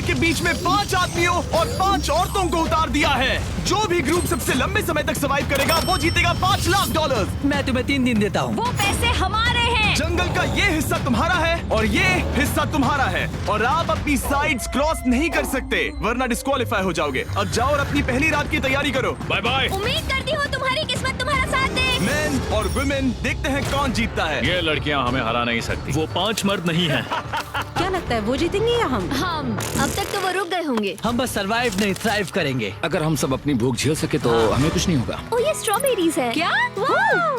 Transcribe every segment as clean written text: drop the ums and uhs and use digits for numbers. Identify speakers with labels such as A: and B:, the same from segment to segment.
A: के बीच में 5 आदमियों और 5 औरतों को उतार दिया है। जो भी ग्रुप सबसे लंबे समय तक सर्वाइव करेगा वो जीतेगा $5 लाख।
B: मैं तुम्हें 3 दिन देता हूँ।
C: वो पैसे हमारे हैं।
A: जंगल का ये हिस्सा तुम्हारा है और ये हिस्सा तुम्हारा है और आप अपनी साइड्स क्रॉस नहीं कर सकते वरना डिस्क्वालीफाई हो जाओगे। अब जाओ और अपनी पहली रात की तैयारी करो।
D: Bye bye.
C: उम्मीद करती हूँ तुम्हारी किस्मत तुम्हारा साथ दे।
A: मेन और वुमेन देखते हैं कौन जीतता है।
D: ये लड़कियां हमें हरा नहीं सकती। वो 5 मर्द नहीं हैं।
E: क्या लगता है वो जीतेंगे या हम?
C: अब तक तो वो रुक गए होंगे।
B: हम बस सरवाइव नहीं थ्राइव करेंगे।
F: अगर हम सब अपनी भूख झेल सके तो हमें कुछ नहीं होगा।
C: ओ ये स्ट्रॉबेरीज है। क्या?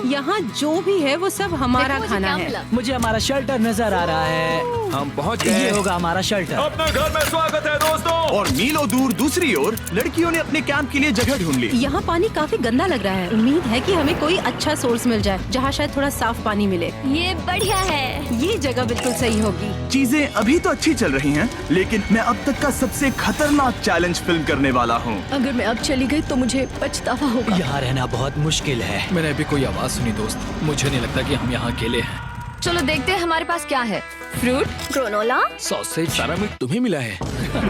E: यहाँ जो भी है वो सब हमारा
C: देखो मुझे
E: खाना
C: क्या
E: है।
C: मिला।
B: मुझे हमारा शेल्टर नजर आ रहा है।
F: हम पहुँच
B: ये
F: गए।
B: होगा हमारा शेल्टर।
D: अपने घर में स्वागत है दोस्तों।
A: और मीलों दूर दूसरी ओर लड़कियों ने अपने कैंप के लिए जगह ढूंढ ली।
E: यहाँ पानी काफी गंदा लग रहा है। उम्मीद है कि हमें कोई अच्छा सोर्स मिल जाए जहाँ शायद थोड़ा साफ पानी मिले।
C: ये बढ़िया है।
E: ये जगह बिल्कुल सही होगी।
A: चीजें अभी तो अच्छी चल रही हैं, लेकिन मैं अब तक का सबसे खतरनाक चैलेंज फिल्म करने वाला हूँ।
C: अगर मैं अब चली गई तो मुझे पछतावा होगा।
B: यहाँ रहना बहुत मुश्किल है।
F: मैंने अभी कोई आवाज सुनी दोस्त। मुझे नहीं लगता कि हम यहाँ अकेले हैं।
C: चलो देखते हैं हमारे पास क्या है। Fruit, granola.
F: सॉसेज, सारा मीट तुम्हें मिला है।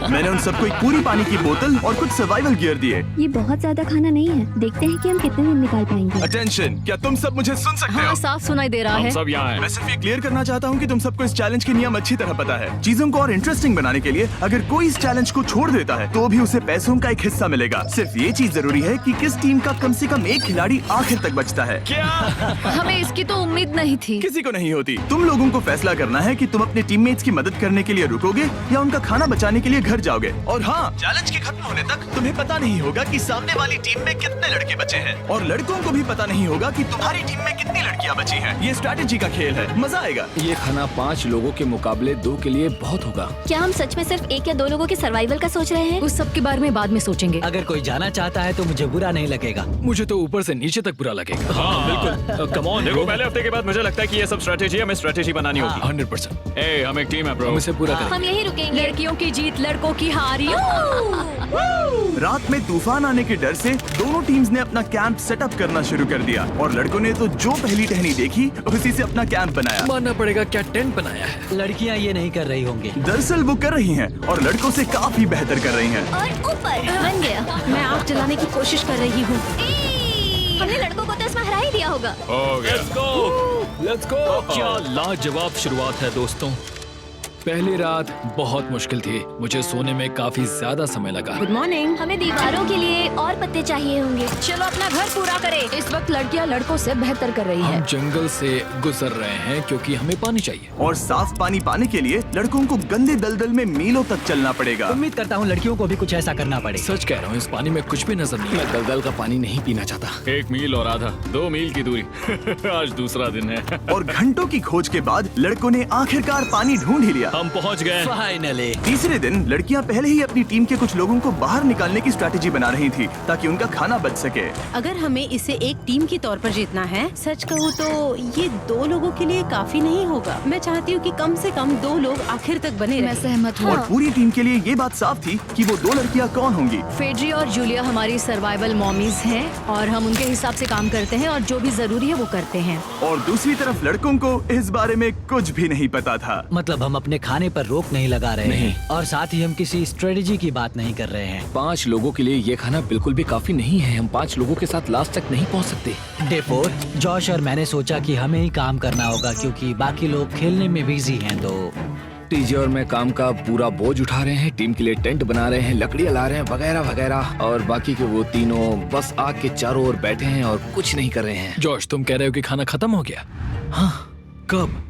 A: मैंने उन सबको एक पूरी पानी की बोतल और कुछ सर्वाइवल गियर दिए।
G: ये बहुत ज्यादा खाना नहीं है। देखते हैं कि हम कितने दिन निकाल पाएंगे।
A: अटेंशन, क्या तुम सब मुझे सुन सकते हो?
C: साफ सुनाई दे रहा
D: हम
C: है।
D: सब यहाँ हैं।
A: मैं सिर्फ ये क्लियर करना चाहता हूँ कि तुम सबको इस चैलेंज के नियम अच्छी तरह पता है। चीजों को और इंटरेस्टिंग बनाने के लिए अगर कोई इस चैलेंज को छोड़ देता है तो भी उसे पैसों का एक हिस्सा मिलेगा। सिर्फ ये चीज जरूरी है कि किस टीम का कम से कम एक खिलाड़ी आखिर तक बचता है।
D: क्या?
C: हमें इसकी तो उम्मीद नहीं थी।
A: किसी को नहीं होती। तुम लोगों को फैसला करना है कि तुम अपने टीममेट्स की मदद करने के लिए रुकोगे या उनका खाना बचाने के लिए घर जाओगे। और हाँ, चैलेंज के खत्म होने तक तुम्हें पता नहीं होगा कि सामने वाली टीम में कितने लड़के बचे हैं और लड़कों को भी पता नहीं होगा कि तुम्हारी टीम में कितनी लड़कियां बची हैं। ये स्ट्रैटेजी का खेल है, मजा आएगा।
F: ये खाना 5 लोगों के मुकाबले 2 के लिए बहुत होगा।
G: क्या हम सच में सिर्फ 1 या 2 लोगों के सर्वाइवल का सोच रहे हैं?
C: उस सब के बारे में बाद में सोचेंगे।
B: अगर कोई जाना चाहता है तो मुझे बुरा नहीं लगेगा।
F: मुझे तो ऊपर से नीचे तक बुरा लगेगा।
D: हाँ बिल्कुल। Come on. देखो पहले हफ्ते के बाद मुझे लगता है कि ये सब स्ट्रेटेजी हमें स्ट्रेटेजी बनानी होगी।
F: 100%।
D: ए, हम एक टीम है ब्रो।
F: हम इसे पूरा करेंगे।
G: हम यही रुकेंगे।
C: लड़कियों की जीत, लड़कों की हार।
A: रात में तूफान आने के डर से दोनों टीम्स ने अपना कैंप सेटअप करना शुरू कर दिया और लड़कों ने तो जो पहली टहनी देखी उसी से अपना कैंप बनाया।
F: मानना पड़ेगा क्या टेंट बनाया है।
B: लड़कियाँ ये नहीं कर रही होंगी।
A: दरअसल वो कर रही हैं और लड़कों से काफी बेहतर कर रही हैं।
G: और ऊपर बन गया।
E: मैं आग जलाने की कोशिश कर रही हूँ।
G: हमने लड़कों को तो इसमें हरा ही दिया होगा।
F: Let's go. क्या लाजवाब शुरुआत है दोस्तों। पहली रात बहुत मुश्किल थी। मुझे सोने में काफी ज्यादा समय लगा।
E: Good morning.
G: हमें दीवारों के लिए और पत्ते चाहिए होंगे।
C: चलो अपना घर पूरा करें। इस वक्त लड़कियां लड़कों से बेहतर कर रही
F: हम
C: है।
F: जंगल से गुजर रहे हैं क्योंकि हमें पानी चाहिए।
A: और साफ पानी पाने के लिए लड़कों को गंदे दलदल में मीलों तक चलना पड़ेगा।
B: उम्मीद करता हूँ लड़कियों को भी कुछ ऐसा करना पड़े।
F: सच कह रहा हूँ, इस पानी में कुछ भी नजर नहीं। मैं दलदल का पानी नहीं पीना चाहता।
D: 1 मील और आधा, 2 मील की दूरी। आज दूसरा दिन है।
A: और घंटों की खोज के बाद लड़कों ने आखिरकार पानी ढूंढ ही लिया।
D: हम पहुँच गए।
B: फाइनली।
A: तीसरे दिन लड़कियां पहले ही अपनी टीम के कुछ लोगों को बाहर निकालने की स्ट्रैटेजी बना रही थी ताकि उनका खाना बच सके।
E: अगर हमें इसे एक टीम के तौर पर जीतना है, सच कहूँ तो ये 2 लोगों के लिए काफी नहीं होगा। मैं चाहती हूँ कि कम से कम 2 लोग आखिर तक बने
C: मैं
E: रहें।
C: सहमत हूँ।
A: और पूरी टीम के लिए ये बात साफ थी कि वो 2 लड़कियां कौन होंगी।
C: फेड्री और जूलिया हमारी सर्वाइवल मॉमीज हैं और हम उनके हिसाब से काम करते हैं और जो भी जरूरी है वो करते हैं।
A: और दूसरी तरफ लड़कों को इस बारे में कुछ भी नहीं पता था।
B: मतलब हम अपने खाने पर रोक नहीं लगा रहे
F: नहीं।
B: हैं और साथ ही हम किसी स्ट्रेटेजी की बात नहीं कर रहे हैं।
F: 5 लोगों के लिए ये खाना बिल्कुल भी काफी नहीं है। हम 5 लोगों के साथ लास्ट तक नहीं पहुँच सकते।
B: डे 4 जॉश और मैंने सोचा कि हमें ही काम करना होगा क्योंकि बाकी लोग खेलने में बिजी हैं। तो
F: टीजे और मैं काम का पूरा बोझ उठा रहे हैं। टीम के लिए टेंट बना रहे हैं, लकड़ियाँ ला रहे हैं, वगैरह वगैरह। और बाकी के वो तीनों बस आग के चारों ओर बैठे हैं और कुछ नहीं कर रहे हैं। जॉश, तुम कह रहे हो कि खाना खत्म हो गया? हाँ, कब?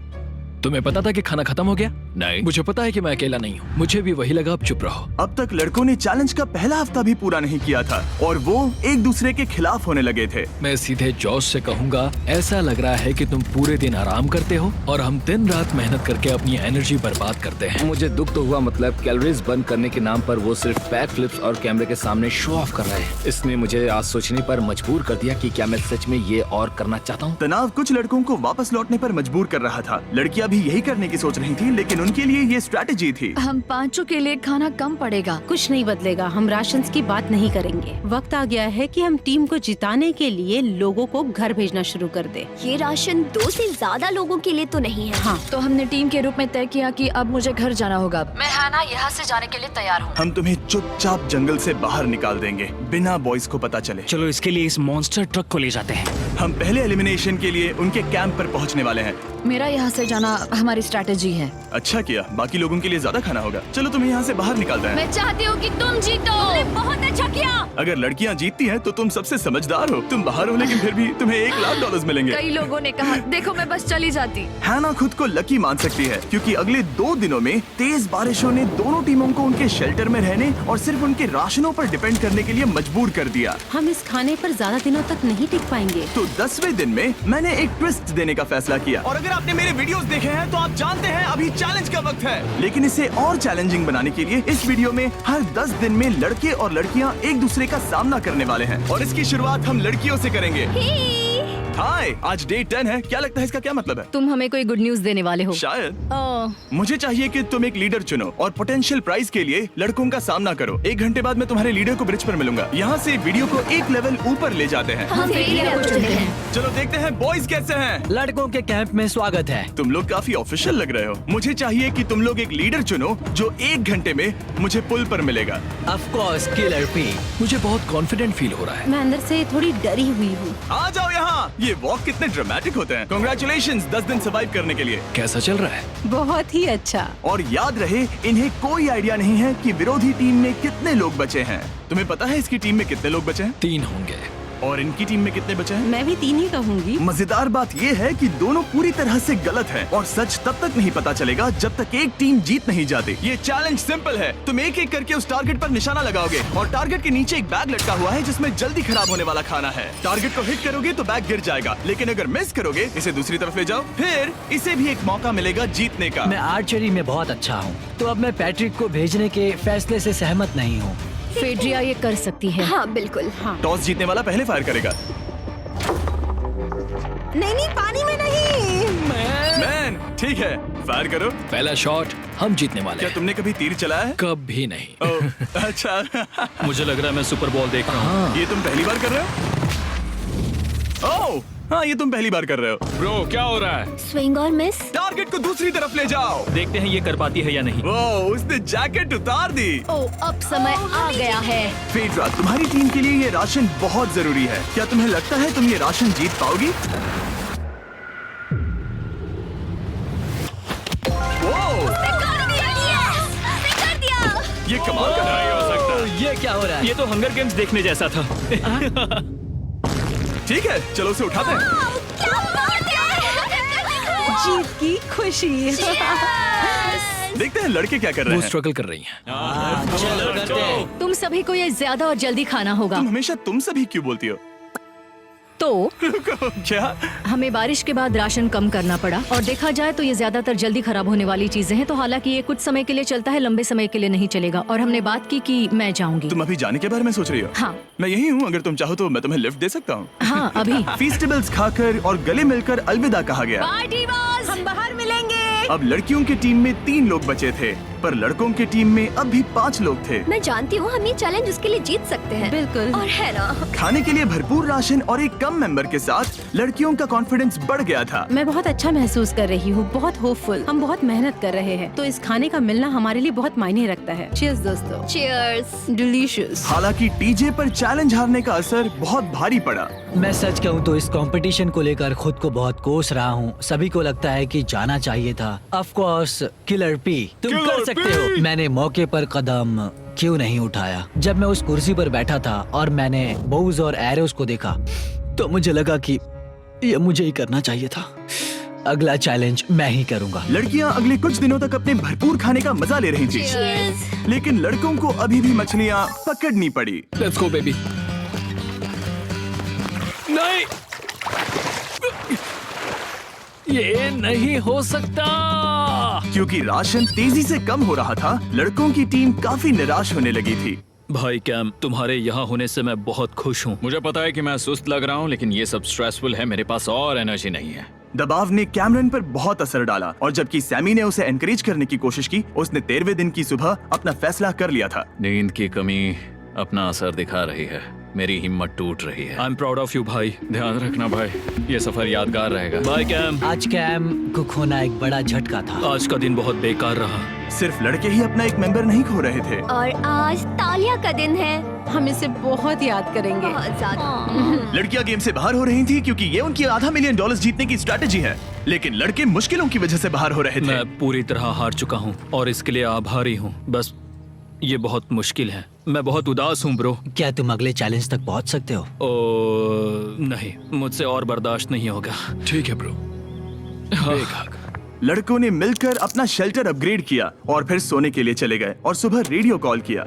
F: तुम्हें पता था कि खाना खत्म हो गया? नहीं, मुझे पता है कि मैं अकेला नहीं हूँ। मुझे भी वही लगा। अब चुप रहो।
A: अब तक लड़कों ने चैलेंज का पहला हफ्ता भी पूरा नहीं किया था और वो एक दूसरे के खिलाफ होने लगे थे।
F: मैं सीधे जॉश से कहूँगा, ऐसा लग रहा है कि तुम पूरे दिन आराम करते हो और हम दिन रात मेहनत करके अपनी एनर्जी बर्बाद करते हैं। मुझे दुख तो हुआ, मतलब कैलोरीज बर्न करने के नाम पर वो सिर्फ बैक फ्लिप्स और कैमरे के सामने शो ऑफ कर रहे हैं। इसने मुझे आज सोचने पर मजबूर कर दिया कि क्या मैं सच में ये और करना चाहता हूँ।
A: तनाव कुछ लड़कों को वापस लौटने पर मजबूर कर रहा था। लड़कियां भी यही करने की सोच रही थी, लेकिन उनके लिए ये स्ट्रैटेजी थी।
H: हम पांचों के लिए खाना कम पड़ेगा।
E: कुछ नहीं बदलेगा, हम राशन की बात नहीं करेंगे। वक्त आ गया है कि हम टीम को जिताने के लिए लोगों को घर भेजना शुरू कर दे।
G: ये राशन 2 से ज्यादा लोगों के लिए तो नहीं है।
E: हाँ,
H: तो हमने टीम के रूप में तय किया कि अब मुझे घर जाना होगा। मैं हैना यहाँ से जाने के लिए तैयार हूँ।
A: हम तुम्हें चुपचाप जंगल से बाहर निकाल देंगे बिना बॉयज को पता चले।
I: चलो इसके लिए इस मॉन्स्टर ट्रक को ले जाते हैं।
A: हम पहले एलिमिनेशन के लिए उनके कैंप पर पहुंचने वाले हैं।
H: मेरा यहाँ से जाना हमारी स्ट्रैटेजी है।
A: अच्छा किया, बाकी लोगों के लिए ज्यादा खाना होगा। चलो तुम्हें यहाँ से बाहर निकालते हैं।
C: मैं चाहती हूँ कि तुम जीतो। तुमने बहुत अच्छा किया।
A: अगर लड़कियाँ जीतती हैं तो तुम सबसे समझदार हो। तुम बाहर हो लेकिन फिर भी तुम्हें $1,00,000 मिलेंगे।
H: कई लोगों ने कहा देखो मैं बस चली जाती।
A: हैना खुद को लकी मान सकती है क्योंकि अगले 2 दिनों में तेज बारिशों ने दोनों टीमों को उनके शेल्टर में रहने और सिर्फ उनके राशनों पर डिपेंड करने के लिए मजबूर कर दिया।
E: हम इस खाने पर ज्यादा दिनों तक नहीं टिक पाएंगे।
A: तो 10वें दिन में मैंने एक ट्विस्ट देने का फैसला किया। और अगर आपने मेरे वीडियोस देखे हैं तो आप जानते हैं अभी चैलेंज का वक्त है। लेकिन इसे और चैलेंजिंग बनाने के लिए इस वीडियो में हर 10 दिन में लड़के और लड़कियां एक दूसरे का सामना करने वाले हैं और इसकी शुरुआत हम लड़कियों से करेंगे। हाय, आज डे 10 है। क्या लगता है इसका क्या मतलब है?
C: तुम हमें कोई गुड न्यूज देने वाले हो।
A: शायद।
C: ओह,
A: मुझे चाहिए कि तुम एक लीडर चुनो और पोटेंशियल प्राइज के लिए लड़कों का सामना करो। 1 घंटे बाद मैं तुम्हारे लीडर को ब्रिज पर मिलूंगा। यहाँ से वीडियो को एक लेवल ऊपर ले जाते हैं।
C: हम फेलियर को चुनते हैं।
A: चलो देखते हैं बॉयज कैसे हैं।
B: लड़कों के कैंप में स्वागत है।
A: तुम लोग काफी ऑफिशियल लग रहे हो। मुझे चाहिए कि तुम लोग एक लीडर चुनो जो 1 घंटे में मुझे पुल पर मिलेगा।
B: Of course killer P.
F: मुझे बहुत कॉन्फिडेंट फील हो रहा है।
E: मैं अंदर से थोड़ी डरी हुई हूँ।
A: आ जाओ यहाँ। ये वॉक कितने ड्रामेटिक होते हैं। कांग्रेचुलेशंस 10 दिन सर्वाइव करने के लिए।
F: कैसा चल रहा है?
E: बहुत ही अच्छा।
A: और याद रहे, इन्हें कोई आइडिया नहीं है कि विरोधी टीम में कितने लोग बचे हैं। तुम्हें पता है इसकी टीम में कितने लोग बचे हैं?
F: 3 होंगे।
A: और इनकी टीम में कितने बचे हैं?
E: मैं भी 3 ही कहूँगी।
A: मजेदार बात ये है कि दोनों पूरी तरह से गलत हैं और सच तब तक नहीं पता चलेगा जब तक एक टीम जीत नहीं जाती। ये चैलेंज सिंपल है। तुम एक एक करके उस टारगेट पर निशाना लगाओगे और टारगेट के नीचे एक बैग लटका हुआ है जिसमें जल्दी खराब होने वाला खाना है। टारगेट को हिट करोगे तो बैग गिर जाएगा, लेकिन अगर मिस करोगे इसे दूसरी तरफ ले जाओ, फिर इसे भी एक मौका मिलेगा जीतने का।
B: मैं आर्चरी में बहुत अच्छा हूँ, तो अब मैं पैट्रिक को भेजने के फैसले से सहमत नहीं हूँ।
C: फेड्रिया ये कर सकती है।
G: हाँ बिल्कुल।
E: हाँ।
A: टॉस जीतने वाला पहले फायर करेगा।
E: नहीं, पानी में नहीं।
A: मैन, ठीक है, फायर करो।
F: पहला शॉट हम जीतने वाले
A: क्या
F: हैं।
A: तुमने कभी तीर चलाया है?
F: कभी नहीं।
A: ओह, अच्छा।
D: मुझे लग रहा है मैं सुपर बॉल देख रहा हूँ।
A: ये तुम पहली बार कर रहे हो? ओह, हाँ, ये तुम पहली बार कर रहे हो।
D: ब्रो क्या हो रहा है?
G: स्विंग और मिस।
A: टारगेट को दूसरी तरफ ले जाओ।
D: देखते हैं ये कर पाती है या नहीं।
A: वो उसने जैकेट उतार दी।
C: ओह, अब समय आ गया है।
A: फेड्रा, तुम्हारी टीम के लिए ये राशन बहुत जरूरी है। क्या तुम्हें लगता है तुम ये राशन जीत पाओगी? ये कमाल का
D: नहीं हो सकता।
B: ये क्या हो रहा है?
D: ये तो हंगर गेम्स देखने जैसा था।
A: ठीक है, चलो उसे उठाते हैं।
E: जीत की खुशी।
A: देखते हैं लड़के क्या कर रहे
F: वो
A: हैं।
F: स्ट्रगल कर रही हैं।
B: चलो करते हैं।
C: तुम सभी को ये ज्यादा और जल्दी खाना होगा।
A: तुम हमेशा तुम सभी क्यों बोलती हो?
C: तो
A: क्या?
C: हमें बारिश के बाद राशन कम करना पड़ा और देखा जाए तो ये ज्यादातर जल्दी खराब होने वाली चीजें हैं। तो हालांकि ये कुछ समय के लिए चलता है, लंबे समय के लिए नहीं चलेगा। और हमने बात की कि मैं जाऊंगी।
A: तुम अभी जाने के बारे में सोच रही हो?
C: हाँ।
A: मैं यही हूँ, अगर तुम चाहो तो मैं तुम्हें लिफ्ट दे सकता हूँ।
C: हाँ, अभी।
A: फीस्टेबल्स खाकर और गले मिलकर अलविदा कहा गया।
E: हम बाहर मिलेंगे।
A: अब लड़कियों की टीम में 3 लोग बचे थे, पर लड़कों की टीम में अब भी 5 लोग थे।
G: मैं जानती हूँ हम ये चैलेंज उसके लिए जीत सकते हैं।
E: बिल्कुल।
G: और है ना।
A: खाने के लिए भरपूर राशन और एक कम मेंबर के साथ लड़कियों का कॉन्फिडेंस बढ़ गया था।
E: मैं बहुत अच्छा महसूस कर रही हूँ, बहुत होपफुल। हम बहुत मेहनत कर रहे हैं, तो इस खाने का मिलना हमारे लिए बहुत मायने रखता है। चीयर्स दोस्तों।
G: चीयर्स।
E: डिलीशियस।
A: हालांकि टीजे पर चैलेंज हारने का असर बहुत भारी पड़ा।
B: मैं सच कहूँ तो इस कंपटीशन को लेकर खुद को बहुत कोस रहा हूँ। सभी को लगता है कि जाना चाहिए था। ऑफ कोर्स किलर पी, तुम कर सकते हो। मैंने मौके पर कदम क्यों नहीं उठाया? जब मैं उस कुर्सी पर बैठा था और मैंने बोव्स और एरोस को देखा तो मुझे लगा कि ये मुझे ही करना चाहिए था। अगला चैलेंज मैं ही करूंगा।
A: लड़कियां अगले कुछ दिनों तक अपने भरपूर खाने का मजा ले रही थी, लेकिन लड़कों को अभी भी मछलियां पकड़नी पड़ी।
F: Let's go baby. नहीं, ये नहीं हो सकता।
A: क्योंकि राशन तेजी से कम हो रहा था, लड़कों की टीम काफी निराश होने लगी थी।
D: भाई कैम, तुम्हारे यहाँ होने से मैं बहुत खुश हूँ। मुझे पता है कि मैं सुस्त लग रहा हूँ, लेकिन ये सब स्ट्रेसफुल है। मेरे पास और एनर्जी नहीं है।
A: दबाव ने कैमरन पर बहुत असर डाला और जबकि सैमी ने उसे एनकरेज करने की कोशिश की, उसने 13वें दिन की सुबह अपना फैसला कर लिया था।
F: नींद की कमी अपना असर दिखा रही है, मेरी हिम्मत टूट रही है।
D: I am proud of you भाई, ध्यान रखना भाई, ये सफर यादगार रहेगा। Bye cam.
B: आज कैम को खोना एक बड़ा झटका था।
D: आज का दिन बहुत बेकार रहा।
A: सिर्फ लड़के ही अपना एक मेंबर नहीं खो रहे थे।
G: और आज तालिया का दिन है,
E: हम इसे बहुत याद करेंगे।
G: बहुत ज्यादा।
A: लड़कियां गेम से बाहर हो रही थी क्योंकि ये उनकी $500 मिलियन जीतने की स्ट्रैटेजी है, लेकिन लड़के मुश्किलों की वजह से बाहर हो रहे थे।
D: मैं पूरी तरह हार चुका हूँ और इसके लिए आभारी हूँ। बस ये बहुत मुश्किल है, मैं बहुत उदास हूँ ब्रो।
B: क्या तुम अगले चैलेंज तक पहुंच सकते हो?
D: नहीं, मुझसे और बर्दाश्त नहीं होगा।
F: ठीक है ब्रो।
A: लड़कों ने मिलकर अपना शेल्टर अपग्रेड किया और फिर सोने के लिए चले गए और सुबह रेडियो कॉल किया।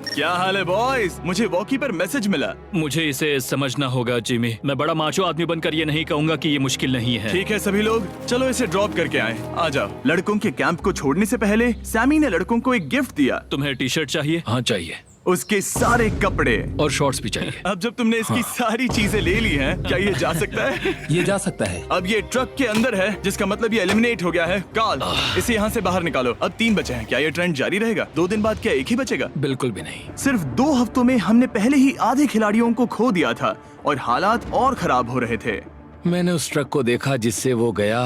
A: क्या हाल है बॉयज? मुझे वॉकी पर मैसेज मिला।
D: मुझे इसे समझना होगा जिमी। मैं बड़ा माचो आदमी बनकर ये नहीं कहूंगा कि ये मुश्किल नहीं है।
A: ठीक है सभी लोग, चलो इसे ड्रॉप करके आए। आ जाओ। लड़कों के कैंप को छोड़ने से पहले सैमी ने लड़कों को एक गिफ्ट दिया।
D: तुम्हें टी शर्ट चाहिए?
F: हाँ चाहिए,
A: उसके सारे कपड़े
F: और शॉर्ट्स भी चाहिए।
A: अब जब तुमने इसकी सारी चीजें ले ली हैं, क्या ये जा सकता है?
F: ये जा सकता है।
A: अब ये ट्रक के अंदर है, जिसका मतलब ये एलिमिनेट हो गया है। काल, इसे यहाँ से बाहर निकालो। अब 3 बचे हैं। क्या ये ट्रेंड जारी रहेगा? 2 दिन बाद क्या एक ही बचेगा?
F: बिल्कुल भी नहीं।
A: सिर्फ 2 हफ्तों में हमने पहले ही आधे खिलाड़ियों को खो दिया था और हालात और खराब हो रहे थे।
F: मैंने उस ट्रक को देखा जिससे वो गया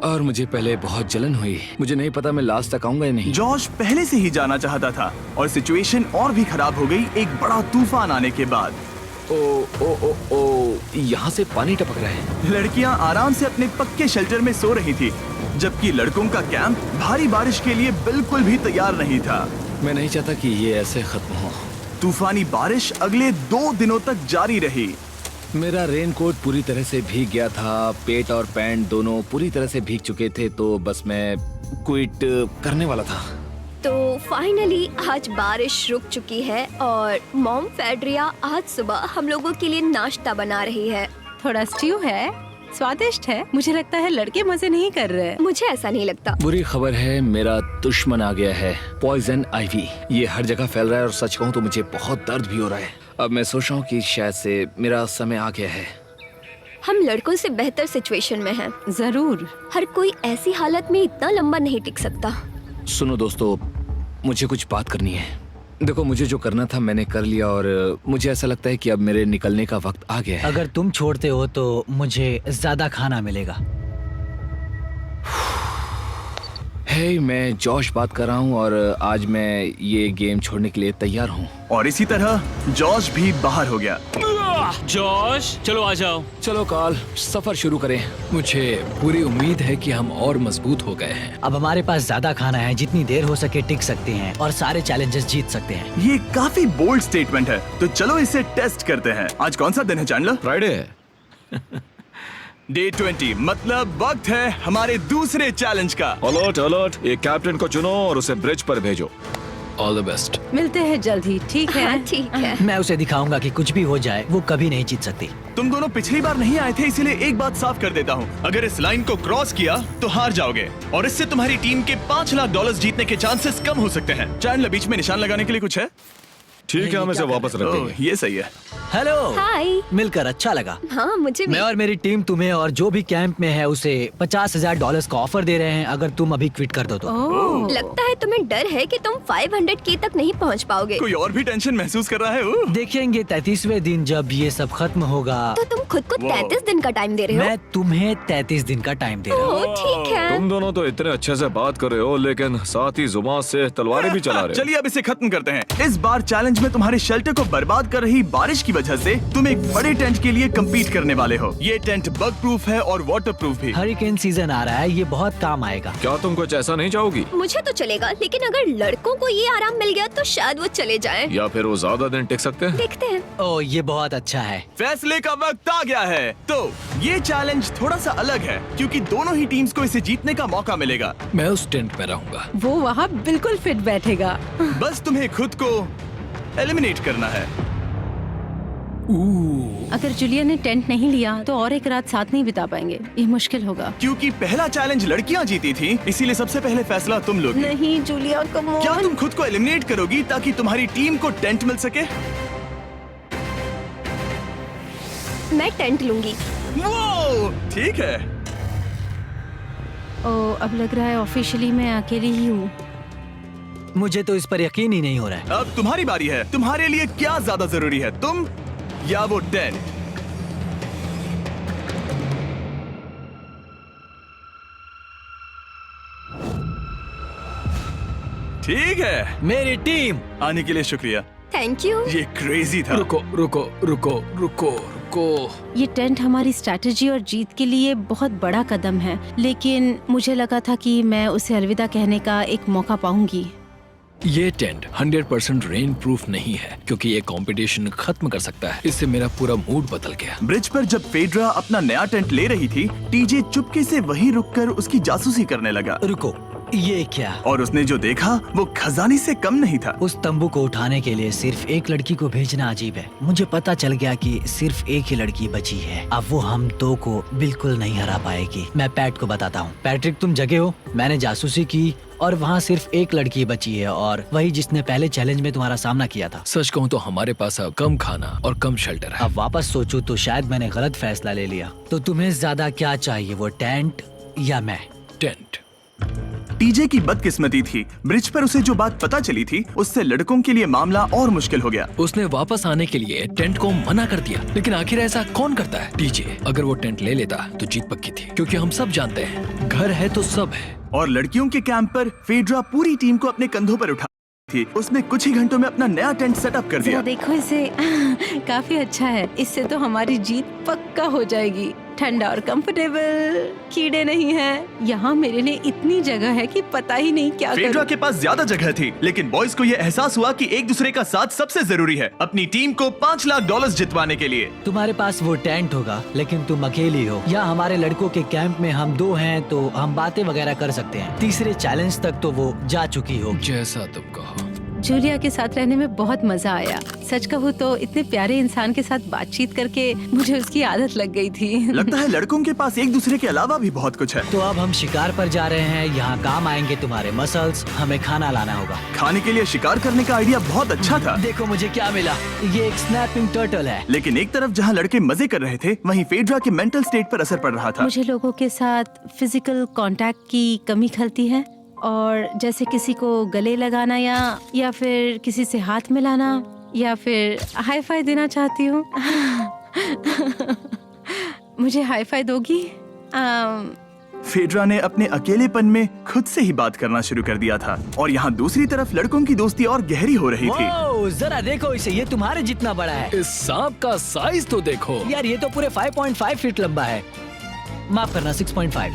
F: और मुझे पहले बहुत जलन हुई। मुझे नहीं पता मैं लास्ट तक आऊंगा या नहीं।
A: जॉश पहले से ही जाना चाहता था और सिचुएशन और भी खराब हो गई एक बड़ा तूफान आने के बाद।
F: ओ, यहाँ से पानी टपक रहा है।
A: लड़कियां आराम से अपने पक्के शेल्टर में सो रही थी, जबकि लड़कों का कैंप भारी बारिश के लिए बिल्कुल भी तैयार नहीं था।
F: मैं नहीं चाहता कि ये ऐसे खत्म हो।
A: तूफानी बारिश अगले 2 दिनों तक जारी रही।
F: मेरा रेनकोट पूरी तरह से भीग गया था, पेट और पैंट दोनों पूरी तरह से भीग चुके थे, तो बस मैं क्विट करने वाला था।
G: तो फाइनली आज बारिश रुक चुकी है और मॉम फेड्रिया आज सुबह हम लोगों के लिए नाश्ता बना रही है।
E: थोड़ा स्ट्यू है, स्वादिष्ट है। मुझे लगता है लड़के मजे नहीं कर रहे।
G: मुझे ऐसा नहीं लगता।
F: बुरी खबर है, मेरा दुश्मन आ गया है, पॉइजन आइवी। ये हर जगह फैल रहा है और सच कहूँ तो मुझे बहुत दर्द भी हो रहा है। अब मैं सोच रहा हूँ कि शायद से मेरा समय आ गया है।
G: हम लड़कों से बेहतर सिचुएशन में हैं।
E: जरूर।
G: हर कोई ऐसी हालत में इतना लंबा नहीं टिक सकता।
F: सुनो दोस्तों, मुझे कुछ बात करनी है। देखो, मुझे जो करना था मैंने कर लिया और मुझे ऐसा लगता है कि अब मेरे निकलने का वक्त आ गया है।
B: अगर तुम छोड़ते हो तो मुझे ज्यादा खाना मिलेगा।
F: हे, मैं जॉश बात कर रहा हूँ और आज मैं ये गेम छोड़ने के लिए तैयार हूँ।
A: और इसी तरह जॉश भी बाहर हो गया।
I: जॉश, चलो आ जाओ।
F: चलो काल, सफर शुरू करें। मुझे पूरी उम्मीद है कि हम और मजबूत हो गए हैं।
B: अब हमारे पास ज्यादा खाना है, जितनी देर हो सके टिक सकते हैं और सारे चैलेंजेस जीत सकते हैं।
A: ये काफी बोल्ड स्टेटमेंट है, तो चलो इसे टेस्ट करते हैं। आज कौन सा दिन है चैंडलर?
D: फ्राइडे है।
A: डे 20, मतलब वक्त है हमारे दूसरे चैलेंज का।
D: अलर्ट अलर्ट, एक कैप्टन को चुनो और उसे ब्रिज पर भेजो।
F: All the best.
E: मिलते हैं जल्द ही, ठीक है?
G: हाँ, ठीक है।
B: मैं उसे दिखाऊंगा कि कुछ भी हो जाए वो कभी नहीं जीत सकती।
A: तुम दोनों पिछली बार नहीं आए थे, इसीलिए एक बात साफ कर देता हूँ। अगर इस लाइन को क्रॉस किया तो हार जाओगे और इससे तुम्हारी टीम के $5 लाख जीतने के चांसेस कम हो सकते हैं। चैंडलर, बीच में निशान लगाने के लिए कुछ है?
D: ठीक है, हम इसे वापस रख
A: ओह,
D: देंगे।
A: ये सही है।
B: हेलो।
G: हाय।
B: मिलकर अच्छा लगा।
G: हाँ, मुझे भी।
B: मैं और मेरी टीम तुम्हें और जो भी कैंप में है उसे $50,000 का ऑफर दे रहे हैं अगर तुम अभी क्विट कर दो तो।
G: लगता है तुम्हें डर है कि तुम 500K तक नहीं पहुंच पाओगे।
A: कोई और भी टेंशन महसूस कर रहा है? ओह।
B: देखेंगे 33वें दिन जब ये सब खत्म होगा।
G: तो तुम खुद को 33 दिन का टाइम दे रहे हो?
B: मैं तुम्हें 33 दिन का टाइम दे रहा हूँ।
G: ओह, ठीक है।
D: तुम दोनों तो इतने अच्छे से बात कर रहे हो, लेकिन साथ ही जुबान से तलवारें भी चला रहे हो।
A: चलिए अब इसे खत्म करते हैं। इस बार चैलेंज में तुम्हारे शेल्टर को बर्बाद कर रही बारिश की वजह से तुम एक बड़े टेंट के लिए कम्पीट करने वाले हो। ये टेंट बग प्रूफ है और वाटर प्रूफ भी।
B: हरिकेन सीजन आ रहा है, ये बहुत काम आएगा।
D: क्या तुम कुछ ऐसा नहीं चाहोगी?
G: मुझे तो चलेगा, लेकिन अगर लड़कों को ये आराम मिल गया तो शायद वो चले जाएं।
D: या फिर वो ज्यादा दिन टिक सकते हैं?
G: देखते हैं।
B: ओह, ये बहुत अच्छा है।
A: फैसले का वक्त आ गया है। तो ये चैलेंज थोड़ा सा अलग है क्योंकि दोनों ही टीम्स को इसे जीतने का मौका मिलेगा।
F: मैं उस टेंट में रहूंगा।
E: वो वहाँ बिल्कुल फिट बैठेगा।
A: बस तुम्हें खुद को एलिमिनेट करना है।
E: अगर जूलिया ने टेंट नहीं लिया तो और एक रात साथ नहीं बिता पाएंगे। ये मुश्किल होगा।
A: क्योंकि पहला चैलेंज लड़कियां जीती थी, इसीलिए सबसे पहले फैसला तुम लोगी।
E: नहीं जूलिया, कम ऑन।
A: क्या तुम खुद को एलिमिनेट करोगी ताकि तुम्हारी टीम को टेंट मिल सके?
G: मैं टेंट लूंगी।
A: वो ठीक है।
E: अब लग रहा है ऑफिशियली मैं अकेली ही हूँ।
B: मुझे तो इस पर यकीन ही नहीं हो रहा है।
A: अब तुम्हारी बारी है। तुम्हारे लिए क्या ज्यादा जरूरी है, तुम या वो टेंट? ठीक है,
B: मेरी टीम।
A: आने के लिए शुक्रिया।
G: Thank you.
A: ये क्रेजी था।
F: रुको रुको रुको रुको रुको।
E: ये टेंट हमारी स्ट्रैटेजी और जीत के लिए बहुत बड़ा कदम है, लेकिन मुझे लगा था कि मैं उसे अलविदा कहने का एक मौका पाऊंगी।
F: ये टेंट 100% रेन प्रूफ नहीं है, क्योंकि ये कंपटीशन खत्म कर सकता है। इससे मेरा पूरा मूड बदल गया।
A: ब्रिज पर जब फेड्रा अपना नया टेंट ले रही थी, टीजे चुपके से वहीं रुककर उसकी जासूसी करने लगा।
B: रुको, ये क्या?
A: और उसने जो देखा वो खजाने से कम नहीं था।
B: उस तंबू को उठाने के लिए सिर्फ एक लड़की को भेजना अजीब है। मुझे पता चल गया कि सिर्फ एक ही लड़की बची है। अब वो हम दो को बिल्कुल नहीं हरा पाएगी। मैं पैट को बताता हूँ। पैट्रिक, तुम जगे हो? मैंने जासूसी की और वहाँ सिर्फ एक लड़की बची है, और वही जिसने पहले चैलेंज में तुम्हारा सामना किया था।
F: सच कहूँ तो हमारे पास अब कम खाना और कम शेल्टर है।
B: अब वापस सोचूं तो शायद मैंने गलत फैसला ले लिया। तो तुम्हें ज्यादा क्या चाहिए, वो टेंट या मैं?
F: टेंट।
A: टीजे की बदकिस्मती थी, ब्रिज पर उसे जो बात पता चली थी उससे लड़कों के लिए मामला और मुश्किल हो गया।
F: उसने वापस आने के लिए टेंट को मना कर दिया, लेकिन आखिर ऐसा कौन करता है? टीजे, अगर वो टेंट ले लेता तो जीत पक्की थी, क्योंकि हम सब जानते हैं घर है तो सब है।
A: और लड़कियों के कैंप पर फेड्रा पूरी टीम को अपने कंधों पर उठा थी। उसने कुछ ही घंटों में अपना नया टेंट सेटअप कर दिया।
E: देखो इसे काफी अच्छा है। इससे तो हमारी जीत पक्का हो जाएगी। ठंडा और कंफर्टेबल, कीड़े नहीं हैं। यहाँ मेरे लिए इतनी जगह है कि पता ही नहीं क्या
A: फेड्रा
E: करूं।
A: के पास ज्यादा जगह थी, लेकिन बॉयज को ये एहसास हुआ कि एक दूसरे का साथ सबसे जरूरी है अपनी टीम को $5 लाख जितवाने के लिए।
B: तुम्हारे पास वो टेंट होगा, लेकिन तुम अकेली हो। या हमारे लड़कों के कैंप में हम दो हैं तो हम बातें वगैरह कर सकते हैं। तीसरे चैलेंज तक तो वो जा चुकी हो।
F: जैसा तुम कहो।
E: जूलिया के साथ रहने में बहुत मजा आया। सच कहूँ तो इतने प्यारे इंसान के साथ बातचीत करके मुझे उसकी आदत लग गई थी।
A: लगता है लड़कों के पास एक दूसरे के अलावा भी बहुत कुछ है।
B: तो अब हम शिकार पर जा रहे हैं। यहाँ काम आएंगे तुम्हारे मसल्स। हमें खाना लाना होगा।
A: खाने के लिए शिकार करने का आइडिया बहुत अच्छा था।
B: देखो मुझे क्या मिला। ये एक स्नैपिंग टर्टल है।
A: लेकिन एक तरफ जहाँ लड़के मजे कर रहे थे, वहीं फेड्रा के मेंटल स्टेट पर असर पड़ रहा था।
E: मुझे लोगों के साथ फिजिकल कांटेक्ट की कमी खलती है, और जैसे किसी को गले लगाना या फिर किसी से हाथ मिलाना या फिर हाई फाई देना चाहती हूँ। मुझे हाई फाई दोगी?
A: फेड्रा ने अपने अकेलेपन में खुद से ही बात करना शुरू कर दिया था, और यहाँ दूसरी तरफ लड़कों की दोस्ती और गहरी हो रही थी।
B: वाओ, जरा देखो इसे, ये तुम्हारे जितना बड़ा है।
F: इस सांप का साइज तो देखो
B: यार, ये तो पूरे 5.5 फीट लंबा है। माफ करना, 6.5।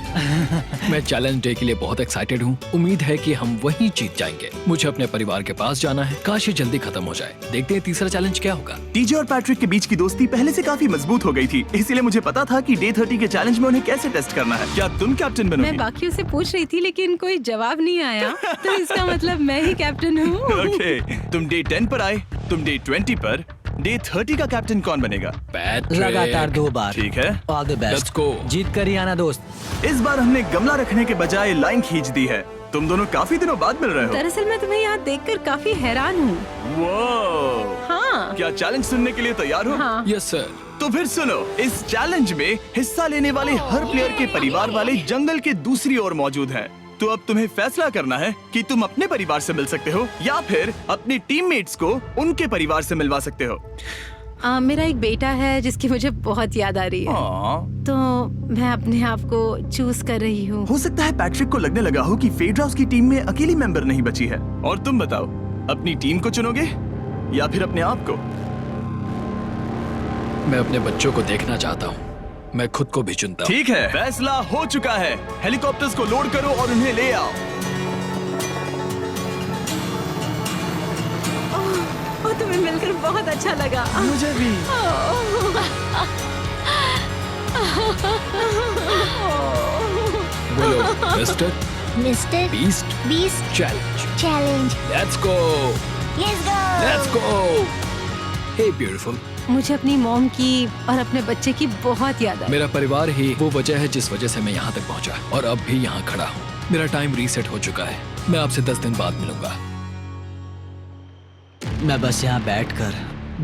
F: मैं चैलेंज डे के लिए बहुत एक्साइटेड हूँ। उम्मीद है कि हम वहीं जीत जाएंगे। मुझे अपने परिवार के पास जाना है। काश ये जल्दी खत्म हो जाए। देखते हैं तीसरा चैलेंज क्या होगा।
A: टीजे और पैट्रिक के बीच की दोस्ती पहले से काफी मजबूत हो गई थी, इसलिए मुझे पता था कि डे 30 के चैलेंज में उन्हें कैसे टेस्ट करना है। क्या तुम कैप्टन
E: मैं
A: बनोगी?
E: बाकियों से पूछ रही थी, लेकिन कोई जवाब नहीं आया। तो इसका मतलब मैं ही कैप्टन हूँ।
A: ओके, तुम डे 10 पर आए, तुम डे 20 पर। डे 30 का कैप्टन कौन बनेगा?
F: पैट्रिक।
B: लगातार 2 बार।
A: ठीक है,
B: all the best.
F: Let's go।
B: जीत कर ही आना दोस्त।
A: इस बार हमने गमला रखने के बजाय लाइन खींच दी है। तुम दोनों काफी दिनों बाद मिल रहे हो।
E: दरअसल मैं तुम्हें यहाँ देखकर काफी हैरान हूँ।
A: वो
E: हाँ।
A: क्या चैलेंज सुनने के लिए तैयार हो?
E: हाँ।
F: Yes sir.
A: तो फिर सुनो, इस चैलेंज में हिस्सा लेने वाले हर प्लेयर के परिवार वाले जंगल के दूसरी ओर मौजूद हैं। तो अब तुम्हें फैसला करना है कि तुम अपने परिवार से मिल सकते हो या फिर अपने टीममेट्स को उनके परिवार से मिलवा सकते हो।
E: मेरा एक बेटा है जिसकी मुझे बहुत याद आ रही है, तो मैं अपने आप को चूज कर रही हूँ।
A: हो सकता है पैट्रिक को लगने लगा हो कि फेड्रा उसकी टीम में अकेली मेंबर नहीं बची है। और तुम बताओ, अपनी टीम को चुनोगे या फिर अपने आप को?
F: मैं अपने बच्चों को देखना चाहता हूँ। मैं खुद को भी चुनता हूँ।
A: ठीक है, फैसला हो चुका है। हेलीकॉप्टर्स को लोड करो और उन्हें ले आओ।
E: और तुम्हें मिलकर बहुत अच्छा लगा।
B: मुझे भी।
F: बोलो mister
G: Mister
F: Beast challenge.
G: Challenge.
F: Let's go. Let's go. Hey beautiful.
E: मुझे अपनी मॉम की और अपने बच्चे की बहुत याद आई।
F: मेरा परिवार ही वो वजह है जिस वजह से मैं यहाँ तक पहुँचा, और अब भी यहाँ खड़ा हूँ। मेरा टाइम रीसेट हो चुका है। मैं आपसे 10 दिन बाद मिलूंगा।
B: मैं बस यहाँ बैठकर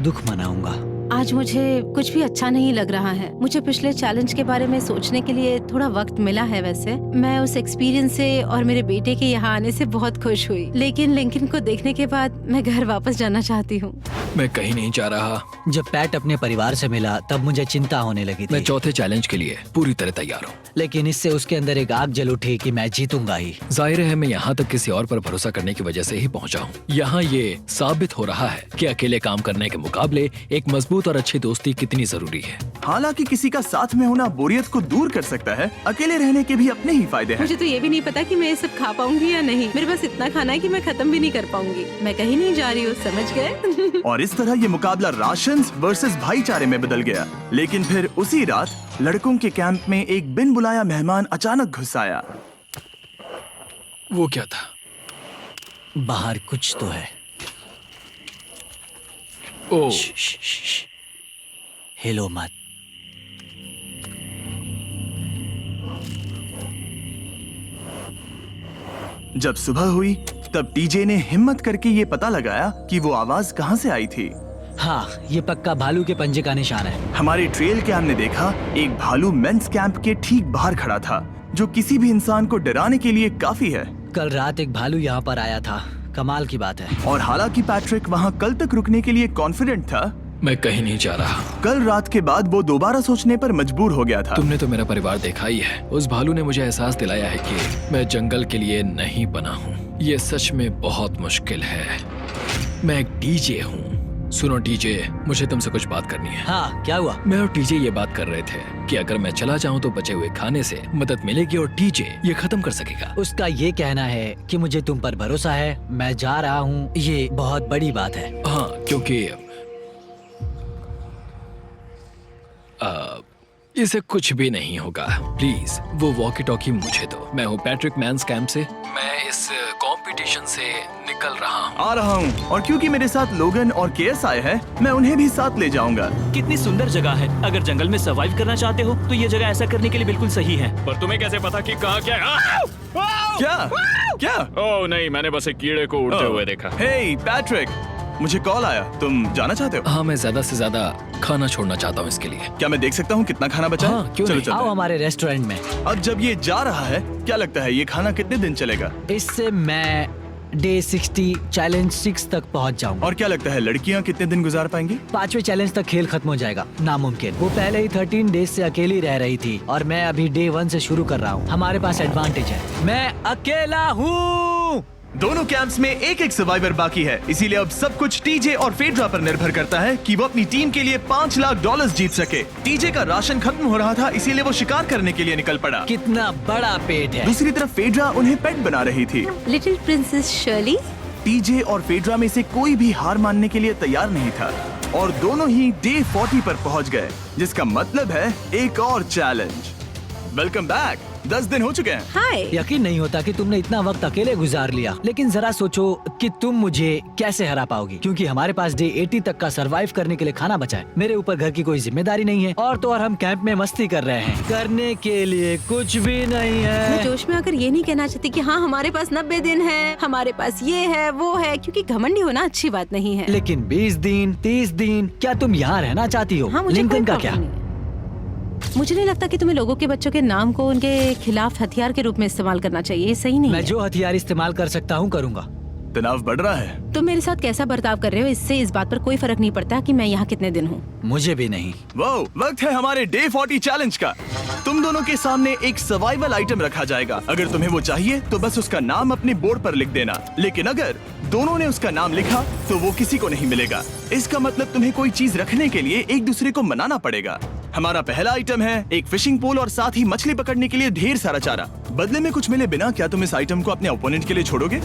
B: दुख मनाऊंगा।
E: आज मुझे कुछ भी अच्छा नहीं लग रहा है। मुझे पिछले चैलेंज के बारे में सोचने के लिए थोड़ा वक्त मिला है। वैसे मैं उस एक्सपीरियंस से और मेरे बेटे के यहाँ आने से बहुत खुश हुई, लेकिन लिंकन को देखने के बाद मैं घर वापस जाना चाहती हूँ।
F: मैं कहीं नहीं जा रहा।
B: जब पैट अपने परिवार से मिला तब मुझे चिंता होने लगी थी।
F: मैं चौथे चैलेंज के लिए पूरी तरह तैयार हूँ,
B: लेकिन इससे उसके अंदर एक आग जल उठी कि मैं जीतूंगा ही।
F: जाहिर है मैं यहाँ तक किसी और पर भरोसा करने की वजह से ही पहुँचा हूँ। यहाँ ये साबित हो रहा है कि अकेले काम करने के मुकाबले एक मजबूत और अच्छी दोस्ती कितनी जरूरी है।
A: हालांकि किसी का साथ में होना बोरियत को दूर कर सकता है, अकेले रहने के भी अपने ही फायदे हैं।
E: मुझे तो ये भी नहीं पता कि मैं ये सब खा पाऊंगी या नहीं। मेरे पास इतना खाना है कि मैं खत्म भी नहीं कर पाऊंगी। मैं कहीं नहीं जा रही हूँ, समझ गए?
A: और इस तरह ये मुकाबला राशंस वर्सेस भाईचारे में बदल गया। लेकिन फिर उसी रात लड़कों के कैंप में एक बिन बुलाया मेहमान अचानक घुस आया।
F: वो क्या था?
B: बाहर कुछ तो है।
F: ओ,
B: हिलो मत।
A: जब सुबह हुई तब टीजे ने हिम्मत करके ये पता लगाया कि वो आवाज कहाँ से आई थी।
B: हाँ, ये पक्का भालू के पंजे का निशान है।
A: हमारे ट्रेल कैम ने देखा एक भालू मेंस कैंप के ठीक बाहर खड़ा था, जो किसी भी इंसान को डराने के लिए काफी है।
B: कल रात एक भालू यहाँ पर आया था, कमाल की बात है।
A: और हालांकि पैट्रिक वहाँ कल तक रुकने के लिए कॉन्फिडेंट था,
F: मैं कहीं नहीं जा रहा।
A: कल रात के बाद वो दोबारा सोचने पर मजबूर हो गया था।
F: तुमने तो मेरा परिवार देखा ही है। उस भालू ने मुझे एहसास दिलाया है कि मैं जंगल के लिए नहीं बना हूँ। ये सच में बहुत मुश्किल है। मैं एक डीजे हूँ। सुनो टीजे, मुझे तुमसे कुछ बात करनी है।
B: हाँ, क्या हुआ?
F: मैं और टीजे ये बात कर रहे थे कि अगर मैं चला जाऊँ तो बचे हुए खाने से मदद मिलेगी और टीजे ये खत्म कर सकेगा।
B: उसका ये कहना है कि मुझे तुम पर भरोसा है। मैं जा रहा हूँ, ये बहुत बड़ी बात है।
F: हाँ, क्योंकि इसे कुछ भी नहीं होगा। प्लीज वो वॉकी टॉकी मुझे दो। मैं हूँ पैट्रिक मेंस कैंप से। मैं इस कंपटीशन से निकल रहा हूँ।
A: आ रहा हूँ, और क्योंकि मेरे साथ लोगन और केएस आए हैं, मैं उन्हें भी साथ ले जाऊंगा।
I: कितनी सुंदर जगह है। अगर जंगल में सरवाइव करना चाहते हो तो ये जगह ऐसा करने के लिए बिल्कुल सही है। पर तुम्हें कैसे पता कि कहाँ क्या है?
A: क्या क्या?
I: ओह नहीं, मैंने बस एक कीड़े को उड़ते हुए देखा।
A: हे पैट्रिक, मुझे कॉल आया, तुम जाना चाहते हो?
F: हाँ, मैं ज्यादा से ज्यादा खाना छोड़ना चाहता हूँ इसके लिए।
A: क्या मैं देख सकता हूँ कितना खाना बचा है?
F: हाँ, क्यों
A: चलो
F: नहीं?
A: चलते
B: आओ
A: हैं।
B: हमारे रेस्टोरेंट में।
A: अब जब ये जा रहा है, क्या लगता है ये खाना कितने दिन चलेगा?
B: इससे मैं डे 60 चैलेंज 6 तक पहुंच जाऊंगा।
A: और क्या लगता है लड़कियाँ कितने दिन गुजार पाएंगी?
B: 5वें चैलेंज तक खेल खत्म हो जाएगा। नामुमकिन। वो पहले ही 13 डेज से अकेली रह रही थी और मैं अभी डे 1 से शुरू कर रहा हूँ। हमारे पास एडवांटेज है, मैं अकेला हूँ।
A: दोनों कैंप्स में एक एक सर्वाइवर बाकी है, इसीलिए अब सब कुछ टीजे और फेड्रा पर निर्भर करता है कि वो अपनी टीम के लिए $5 लाख जीत सके। टीजे का राशन खत्म हो रहा था, इसीलिए वो शिकार करने के लिए निकल पड़ा।
B: कितना बड़ा पेट है।
A: दूसरी तरफ फेड्रा उन्हें पेट बना रही थी।
E: Little princess Shirley.
A: टीजे और फेड्रा में से कोई भी हार मानने के लिए तैयार नहीं था, और दोनों ही डे 40 पर पहुंच गए, जिसका मतलब है एक और चैलेंज। Welcome back. 10 दिन हो चुके हैं।
E: हाय।
B: यकीन नहीं होता कि तुमने इतना वक्त अकेले गुजार लिया, लेकिन जरा सोचो कि तुम मुझे कैसे हरा पाओगी, क्योंकि हमारे पास डे 80 तक का सरवाइव करने के लिए खाना बचा है। मेरे ऊपर घर की कोई जिम्मेदारी नहीं है, और तो और हम कैंप में मस्ती कर रहे हैं। करने के लिए कुछ भी नहीं
E: मैं
B: है।
E: जोश में आकर ये नहीं कहना चाहती कि हाँ हमारे पास 90 दिन है, हमारे पास ये है वो है, क्योंकि घमंडी होना अच्छी बात नहीं है।
B: लेकिन 20 दिन 30 दिन, क्या तुम यहाँ रहना चाहती हो?
E: हाँ, मुझे
B: लिंकन
E: कोई
B: का
E: प्रॉब्लम
B: क्या?
E: नहीं है। मुझे नहीं लगता कि तुम्हें लोगों के बच्चों के नाम को उनके खिलाफ हथियार के रूप में इस्तेमाल करना चाहिए। ये सही नहीं
B: मैं
E: है।
B: जो हथियार इस्तेमाल कर सकता हूँ करूँगा।
A: तनाव बढ़ रहा है।
E: तुम मेरे साथ कैसा बर्ताव कर रहे हो, इससे इस बात पर कोई फर्क नहीं पड़ता कि मैं यहाँ कितने दिन हूँ।
B: मुझे भी नहीं।
A: वो वक्त है हमारे डे 40 चैलेंज का। तुम दोनों के सामने एक सर्वाइवल आइटम रखा जाएगा। अगर तुम्हें वो चाहिए तो बस उसका नाम अपने बोर्ड पर लिख देना, लेकिन अगर दोनों ने उसका नाम लिखा तो वो किसी को नहीं मिलेगा। इसका मतलब तुम्हें कोई चीज रखने के लिए एक दूसरे को मनाना पड़ेगा। हमारा पहला आइटम है एक फिशिंग पोल और साथ ही मछली पकड़ने के लिए ढेर सारा चारा। बदले में कुछ मिले बिना क्या तुम इस आइटम को अपने ओपोनेंट के लिए छोड़ोगे?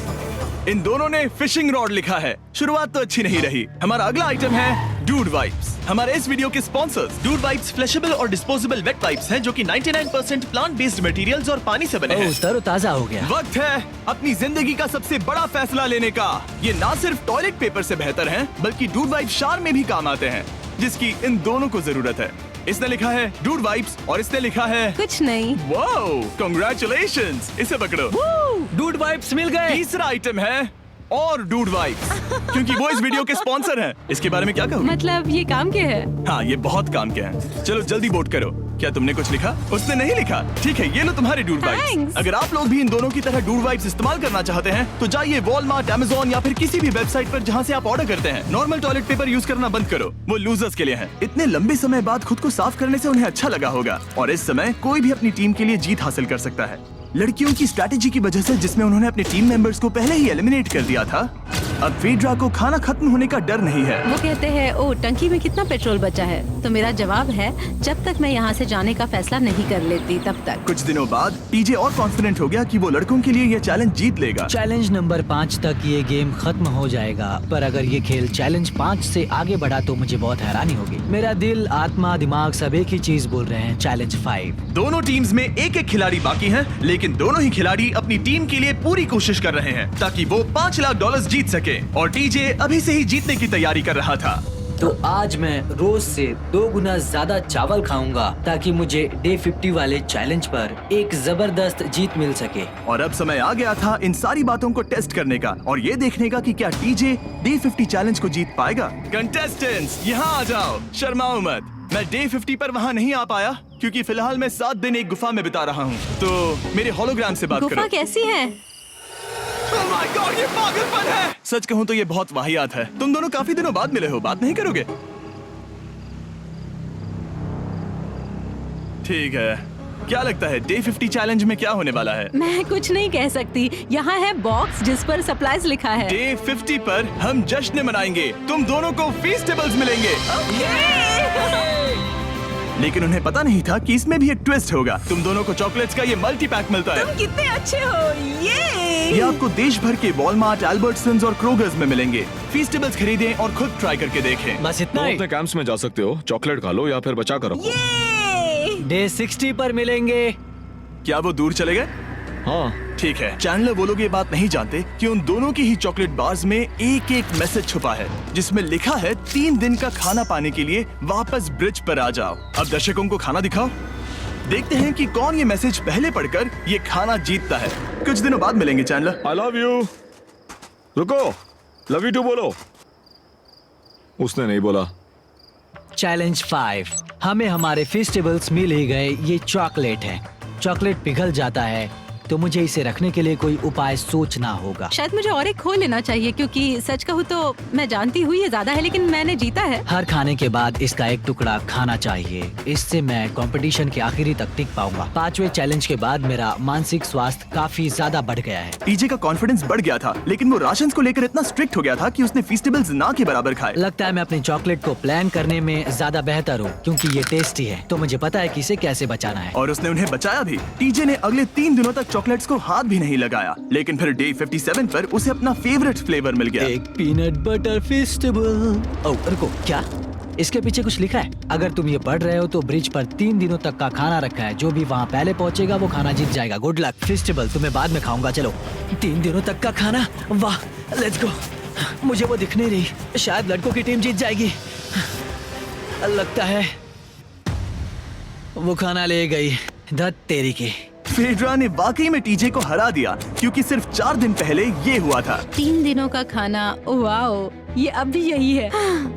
A: इन दोनों ने फिशिंग रॉड लिखा है। शुरुआत तो अच्छी नहीं रही। हमारा अगला आइटम है डूड वाइप्स। हमारे इस वीडियो के स्पॉन्सर्स डूड वाइप्स फ्लैशेबल और डिस्पोजेबल वेट वाइप्स हैं, जो कि 99% प्लांट बेस्ड मटेरियल्स और पानी से बने हैं।
B: ओह, तरोताजा हो गया।
A: वक्त है अपनी जिंदगी का सबसे बड़ा फैसला लेने का। ये ना सिर्फ टॉयलेट पेपर से बेहतर हैं, बल्कि डूड वाइप शार में भी काम आते हैं, जिसकी इन दोनों को जरूरत है। इसने लिखा है डूड वाइप्स और इसने लिखा है
E: कुछ नहीं।
A: Wow, congratulations. इसे पकड़ो।
B: डूड वाइप्स मिल गए।
A: तीसरा आइटम है और डूड वाइब्स, क्योंकि वो इस वीडियो के स्पॉन्सर हैं। इसके बारे में क्या कहोगे?
E: मतलब ये काम क्या है?
A: हाँ, ये बहुत काम के हैं। चलो जल्दी वोट करो। क्या तुमने कुछ लिखा? उसने नहीं लिखा। ठीक है, ये लो तुम्हारे डूड वाइब्स।
E: Thanks.
A: अगर आप लोग भी इन दोनों की तरह डूड वाइब्स इस्तेमाल करना चाहते हैं तो जाइए वॉलमार्ट, अमेज़न या फिर किसी भी वेबसाइट पर जहाँ से आप ऑर्डर करते हैं। नॉर्मल टॉयलेट पेपर यूज करना बंद करो, वो लूजर्स के लिए है। इतने लंबे समय बाद खुद को साफ करने से उन्हें अच्छा लगा होगा, और इस समय कोई भी अपनी टीम के लिए जीत हासिल कर सकता है। लड़कियों की स्ट्रैटेजी की वजह से, जिसमें उन्होंने अपने टीम मेंबर्स को पहले ही एलिमिनेट कर दिया था, अब फेड्रा को खाना खत्म होने का डर नहीं है।
E: वो कहते हैं ओ टंकी में कितना पेट्रोल बचा है, तो मेरा जवाब है जब तक मैं यहाँ से जाने का फैसला नहीं कर लेती तब तक।
A: कुछ दिनों बाद टीजे और कॉन्फिडेंट हो गया कि वो लड़कों के लिए ये चैलेंज जीत लेगा।
B: चैलेंज नंबर 5 तक ये गेम खत्म हो जाएगा, पर अगर ये खेल चैलेंज 5 से आगे बढ़ा तो मुझे बहुत हैरानी होगी। मेरा दिल, आत्मा, दिमाग सब एक ही चीज बोल रहे हैं, चैलेंज 5।
A: दोनों टीम्स में एक एक खिलाड़ी बाकी हैं, लेकिन दोनों ही खिलाड़ी अपनी टीम के लिए पूरी कोशिश कर रहे हैं ताकि वो $5 लाख जीत सके, और टीजे अभी से ही जीतने की तैयारी कर रहा था।
B: तो आज मैं रोज से 2 गुना ज्यादा चावल खाऊंगा ताकि मुझे डे 50 वाले चैलेंज पर एक जबरदस्त जीत मिल सके।
A: और अब समय आ गया था इन सारी बातों को टेस्ट करने का और ये देखने का कि क्या टीजे डे 50 चैलेंज को जीत पाएगा। कंटेस्टेंट्स यहाँ आ जाओ, शर्माओ मत। मैं डे 50 पर वहाँ नहीं आ पाया क्योंकि फिलहाल मैं 7 दिन एक गुफा में बिता रहा हूँ, तो मेरे होलोग्राम से बात करो।
E: गुफा कैसी है?
A: Oh my God, ये पागलपन है। सच कहूँ तो ये बहुत वाहियात है। तुम दोनों काफी दिनों बाद मिले हो, बात नहीं करोगे? ठीक है, क्या लगता है डे 50 चैलेंज में क्या होने वाला है?
E: मैं कुछ नहीं कह सकती। यहाँ है बॉक्स जिस पर सप्लाईज लिखा है।
A: डे 50 पर हम जश्न मनाएंगे, तुम दोनों को फीस्टेबल्स मिलेंगे। लेकिन उन्हें पता नहीं था कि इसमें भी एक ट्विस्ट होगा। तुम दोनों को चॉकलेट्स का ये मल्टी पैक मिलता है।
E: तुम कितने अच्छे हो।
A: ये आपको देश भर के वॉलमार्ट, अल्बर्ट्सन्स और क्रोगर्स में मिलेंगे। फीस्टेबल्स खरीदें और खुद ट्राई करके देखें।
B: बस इतना
J: तुम
B: ही।
J: अपने कैंप्स में जा सकते हो, चॉकलेट खा लो या फिर बचा कर रखो।
B: डे 60 पर मिलेंगे।
A: क्या वो दूर चले गए?
J: हाँ,
A: ठीक है। चैंडलर वो लोग ये बात नहीं जानते कि उन दोनों की ही चॉकलेट बार्स में एक एक मैसेज छुपा है जिसमें लिखा है 3 दिन का खाना पाने के लिए वापस ब्रिज पर आ जाओ। अब दर्शकों को खाना दिखाओ, देखते हैं कि कौन ये मैसेज पहले पढ़कर ये खाना जीतता है। कुछ दिनों बाद मिलेंगे चैंडलर।
J: I love you. रुको, लव यू टू बोलो। उसने नहीं बोला।
B: चैलेंज 5। हमें हमारे फेस्टिवल्स मिल ही गए। ये चॉकलेट है। चॉकलेट पिघल जाता है तो मुझे इसे रखने के लिए कोई उपाय सोचना होगा।
E: शायद मुझे और एक खो लेना चाहिए क्योंकि सच कहूँ तो मैं जानती हूँ ये ज्यादा है, लेकिन मैंने जीता है।
B: हर खाने के बाद इसका एक टुकड़ा खाना चाहिए, इससे मैं कंपटीशन के आखिरी तक टिक पाऊंगा। 5वें चैलेंज के बाद मेरा मानसिक स्वास्थ्य काफी ज्यादा बढ़ गया है।
A: टीजे का कॉन्फिडेंस बढ़ गया था, लेकिन वो राशन को लेकर इतना स्ट्रिक्ट हो गया था कि उसने फीस्टेबल्स ना के बराबर खाए।
B: लगता है मैं अपने चॉकलेट को प्लान करने में ज्यादा बेहतर हूँ क्योंकि ये टेस्टी है, तो मुझे पता है कि इसे कैसे बचाना है।
A: और उसने उन्हें बचाया भी। टीजे ने अगले 3 दिनों तक चॉकलेट्स को हाथ भी नहीं लगाया, लेकिन फिर डे 57 पर उसे अपना फेवरेट फ्लेवर मिल गया।
B: एक पीनट बटर फेस्टिवल। ओह रुको, क्या इसके पीछे कुछ लिखा है? अगर तुम ये पढ़ रहे हो तो ब्रिज पर 3 दिनों तक का खाना रखा है। जो भी वहाँ पहले पहुँचेगा वो खाना जीत जाएगा। Good luck. फेस्टिवल तुम्हें बाद में खाऊंगा। चलो, 3 दिनों तक का खाना। वाह, लेट्स गो। मुझे वो दिख नहीं रही। शायद लड़कों की टीम जीत जाएगी। लगता है वो खाना ले गई। धत तेरी की।
A: फेड्रा ने वाकई में टीजे को हरा दिया क्योंकि सिर्फ 4 दिन पहले ये हुआ था।
E: 3 दिनों का खाना। वाओ, ये अब भी यही है।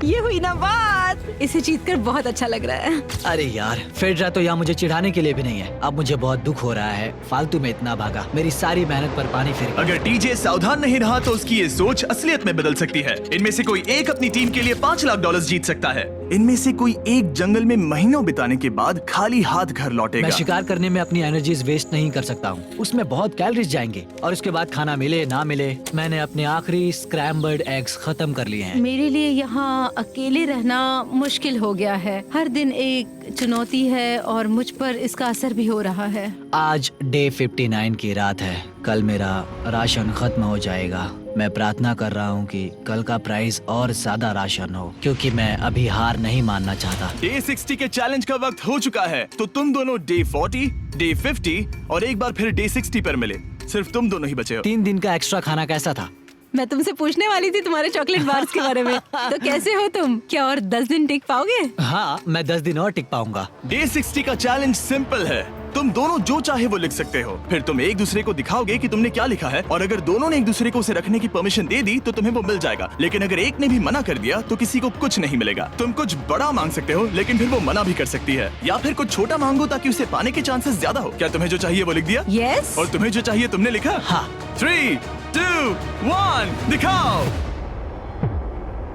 E: ये हुई ना बात। इसे जीतकर बहुत अच्छा लग रहा है।
B: अरे यार, फेड्रा तो यहाँ मुझे चिढ़ाने के लिए भी नहीं है। अब मुझे बहुत दुख हो रहा है। फालतू में इतना भागा, मेरी सारी मेहनत पर पानी फिर गया।
A: अगर टीजे सावधान नहीं रहा तो उसकी ये सोच असलियत में बदल सकती है। इनमें से कोई एक अपनी टीम के लिए $5 लाख जीत सकता है। इनमें से कोई एक जंगल में महीनों बिताने के बाद खाली हाथ घर लौटेगा।
B: मैं शिकार करने में अपनी एनर्जीज वेस्ट नहीं कर सकता हूँ। उसमें बहुत कैलोरीज जाएंगे और उसके बाद खाना मिले ना मिले, मैंने अपने आखिरी स्क्रैम्बल्ड एग्स खत्म कर लिए हैं।
E: मेरे लिए यहाँ अकेले रहना मुश्किल हो गया है। हर दिन एक चुनौती है और मुझ पर इसका असर भी हो रहा है।
B: आज डे 59 की रात है। कल मेरा राशन खत्म हो जाएगा। मैं प्रार्थना कर रहा हूँ कि कल का प्राइस और ज्यादा राशन हो क्योंकि मैं अभी हार नहीं मानना चाहता।
A: डे 60 के चैलेंज का वक्त हो चुका है, तो तुम दोनों डे 40, डे 50 और एक बार फिर डे 60 पर मिले। सिर्फ तुम दोनों ही बचे हो।
B: 3 दिन का एक्स्ट्रा खाना कैसा था?
E: मैं तुमसे पूछने वाली थी तुम्हारे चॉकलेट बार्स के बारे में। तो कैसे हो तुम? क्या और 10 दिन टिक पाओगे?
B: हाँ, मैं 10 दिन और टिक पाऊंगा।
A: डे 60 का चैलेंज सिंपल है। तुम दोनों जो चाहे वो लिख सकते हो। फिर तुम एक दूसरे को दिखाओगे कि तुमने क्या लिखा है, और अगर दोनों ने एक दूसरे को उसे रखने की परमिशन दे दी तो तुम्हें वो मिल जाएगा। लेकिन अगर एक ने भी मना कर दिया तो किसी को कुछ नहीं मिलेगा। तुम कुछ बड़ा मांग सकते हो, लेकिन फिर वो मना भी कर सकती है, या फिर कुछ छोटा मांगो ताकि उसे पाने के चांसेस ज्यादा हो। क्या तुम्हें जो चाहिए वो लिख दिया?
E: यस।
A: और तुम्हें जो चाहिए तुमने लिखा?
B: हाँ।
A: 3, 2, 1 दिखाओ।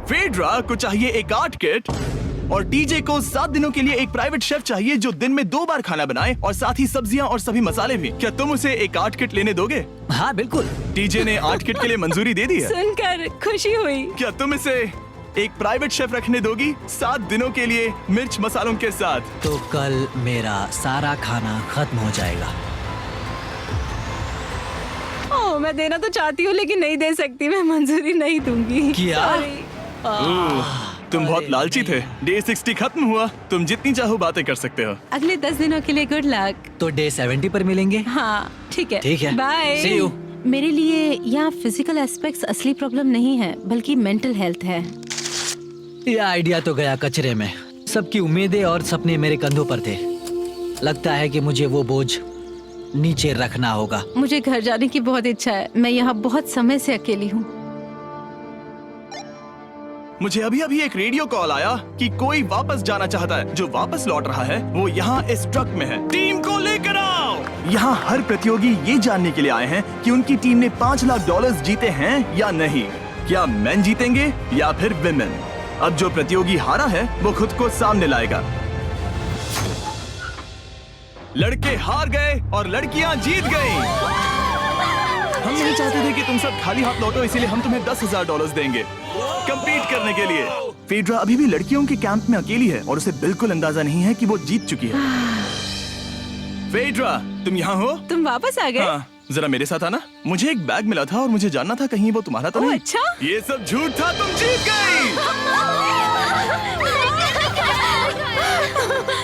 A: फेड्रा को चाहिए एक आर्ट किट, और टीजे को 7 दिनों के लिए एक प्राइवेट शेफ चाहिए जो दिन में 2 बार खाना बनाए, और साथ ही सब्जियां और सभी मसाले भी। क्या तुम उसे एक आर्ट किट लेने दोगे?
B: हाँ बिल्कुल।
A: टीजे ने आर्ट किट के लिए मंजूरी दे दी है।
E: सुनकर खुशी हुई।
A: क्या तुम इसे एक प्राइवेट शेफ रखने दोगी 7 दिनों के लिए मिर्च मसालों के साथ?
B: तो कल मेरा सारा खाना खत्म हो जाएगा।
E: ओह, मैं देना तो चाहती हूँ लेकिन नहीं दे सकती। मैं मंजूरी नहीं दूंगी।
B: क्या?
A: तुम बहुत लालची थे। डे 60 खत्म हुआ। तुम जितनी चाहो बातें कर सकते हो।
E: अगले 10 दिनों के लिए गुड लक।
B: तो डे 70 पर मिलेंगे।
E: हाँ ठीक है।
B: ठीक है।
E: बाय।
B: See you।
E: मेरे लिए यहाँ फिजिकल एस्पेक्ट्स असली प्रॉब्लम नहीं है, बल्कि मेंटल हेल्थ है।
B: ये आइडिया तो गया कचरे में। सबकी उम्मीदें और सपने मेरे कंधों पर थे। लगता है कि मुझे वो बोझ नीचे रखना होगा।
E: मुझे घर जाने की बहुत इच्छा है। मैं यहाँ बहुत समय से अकेली हूँ।
A: मुझे अभी अभी एक रेडियो कॉल आया कि कोई वापस जाना चाहता है। जो वापस लौट रहा है वो यहाँ इस ट्रक में है। टीम को लेकर आओ। यहाँ हर प्रतियोगी ये जानने के लिए आए हैं कि उनकी टीम ने $5 लाख जीते हैं या नहीं। क्या मेन जीतेंगे या फिर विमेन? अब जो प्रतियोगी हारा है वो खुद को सामने लाएगा। लड़के हार गए और लड़कियां जीत गई। हम नहीं चाहते थे कि तुम सब खाली हाथ लौटो, इसीलिए हम तुम्हें $10,000 देंगे कंपीट करने के लिए। फेड्रा अभी भी लड़कियों के कैंप में अकेली है और उसे बिल्कुल अंदाजा नहीं है कि वो जीत चुकी है। फेड्रा, तुम यहाँ हो?
E: तुम वापस आ गए?
A: हाँ, जरा मेरे साथ आना। मुझे एक बैग मिला था और मुझे जानना था कहीं वो तुम्हारा तो नहीं।
E: अच्छा?
A: ये सब झूठ था, तुम जीत गई।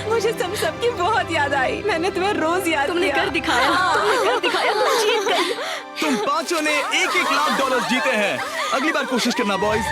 E: मुझे सबकी बहुत याद आई। मैंने तुम्हें रोज याद
C: तुमने
E: किया।
C: कर दिखाया। तुमने कर दिखाया। तुम जीत गई।
A: तुम पांचों ने $1-1 लाख जीते हैं। अगली बार कोशिश करना बॉयज।